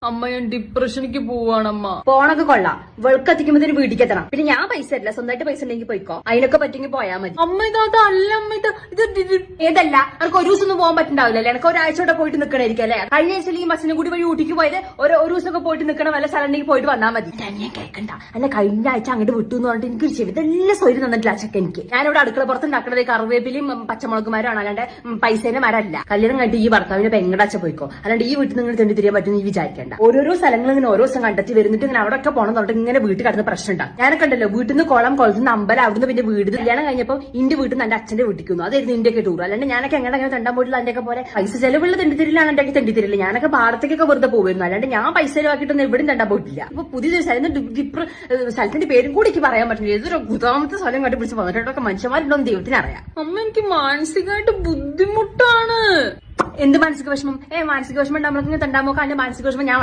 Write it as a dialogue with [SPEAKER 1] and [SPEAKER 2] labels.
[SPEAKER 1] അമ്മ ഞാൻ ഡിപ്രഷനിക്ക് പോവാണമ്മ.
[SPEAKER 2] പോണൊക്കെ കൊള്ളാം, വെളുക്കെത്തിക്കുമ്പോ വീട്ടിലേക്ക് എത്തണം. പിന്നെ ഞാൻ പൈസ തരില്ല, സ്വന്തമായിട്ട് പൈസ ഉണ്ടെങ്കിൽ പോയിക്കോ. അതിനൊക്കെ പറ്റുമെങ്കിൽ പോയാൽ മതി.
[SPEAKER 1] അമ്മ ഇതല്ല അമ്മ, ഇത്
[SPEAKER 2] ഏതല്ല, എനിക്ക് ഒരു ദിവസം ഒന്നും പോകാൻ പറ്റുണ്ടാവില്ല. എനിക്ക് ഒരാഴ്ചയോടെ പോയിട്ട് നിൽക്കണായിരിക്കും അല്ലെ. കഴിഞ്ഞ ആഴ്ച ഈ ബസ്സിനും കൂടി വഴി ഊട്ടിക്ക് പോയത് ഒരു ദിവസമൊക്കെ പോയിട്ട് നിൽക്കണം, വല്ല സ്ഥലം പോയിട്ട് വന്നാൽ മതി. ഞാൻ കേൾക്കണ്ട അല്ലെ. കഴിഞ്ഞ ആഴ്ച അങ്ങോട്ട് വിട്ടു എന്ന് പറഞ്ഞിട്ട് എനിക്ക് ശരി ഇതെല്ലാം സ്വയം തന്നിട്ടില്ല ചക്ക. എനിക്ക് ഞാനിവിടെ അടുക്കള പുറത്ത് ഉണ്ടാക്കുന്നത് കറിവേപ്പിലും പച്ചമുളകുമാരാണ്, അല്ലാണ്ട് പൈസേന്റെ മരമല്ല. കല്യാണം കണ്ടിട്ട് ഈ ഭർത്താവിന്റെ പെങ്ങടാച്ച പോയിക്കോ, അല്ലാണ്ട് ഈ വീട്ടിൽ നിങ്ങൾ തെണ്ടി തിരിയാൻ പറ്റും നീ വിചാരിക്കേണ്ട. ഓരോരോ സ്ഥലങ്ങൾ ഇങ്ങനെ ഓരോ ദിവസം കണ്ടെത്തി വരുന്നിട്ട് ഇങ്ങനെ അവിടെ ഒക്കെ പോകണം എന്നിട്ട് ഇങ്ങനെ വീട്ടിൽ കടന്ന് പ്രശ്നം ഉണ്ടാകും. ഞാനൊക്കെ ഉണ്ടല്ലോ, വീട്ടിൽ നിന്ന് കുളം, കുളത്തുനിന്ന് അമ്പലം, അവിടുന്ന് പിന്നെ വീട്. കല്യാണം കഴിഞ്ഞപ്പോൾ ഇന്റെ വീട്ടിൽ നിന്ന് എന്റെ അച്ഛന്റെ വീട്ടിക്കുന്നു. അതായിരുന്നു ഇന്ത്യയൊക്കെ ടൂർ. അല്ലാണ്ട് ഞാനൊക്കെ എങ്ങനെ തെണ്ടാൻ പോയിട്ടില്ല. അതിന്റെയൊക്കെ പോലെ പൈസ ചെലവുള്ള തെണ്ടിത്തിരില്ലാണ് എന്റെ തെണ്ടിത്തിരില്ല. ഞാനൊക്കെ ഭാരത്തേക്കൊക്കെ വെറുതെ പോകുമായിരുന്നു, അല്ലാണ്ട് ഞാൻ പൈസ ചെലവാക്കിയിട്ടൊന്നും എവിടെയും തെണ്ടാൻ പോയിട്ടില്ല. അപ്പൊ പുതിയ സ്ഥലത്തിന്റെ പേരും കൂടി എനിക്ക് പറയാൻ പറ്റില്ല. ഏതൊരു ഗുതാമത്തെ സ്ഥലം കണ്ടുപിടിച്ച് വന്നിട്ടൊക്കെ മനുഷ്യന്മാരുണ്ടോ എന്ന് ദൈവത്തിന് അറിയാം.
[SPEAKER 1] അമ്മ എനിക്ക് മാനസികമായിട്ട് ബുദ്ധിമുട്ടാണ്.
[SPEAKER 2] എന്ത് മാനസിക വിഷമം? മാനസിക വിഷമം ഉണ്ടാകുമ്പോൾ തെണ്ടാൻ നോക്കാം. മാനസിക വിഷമം ഞാൻ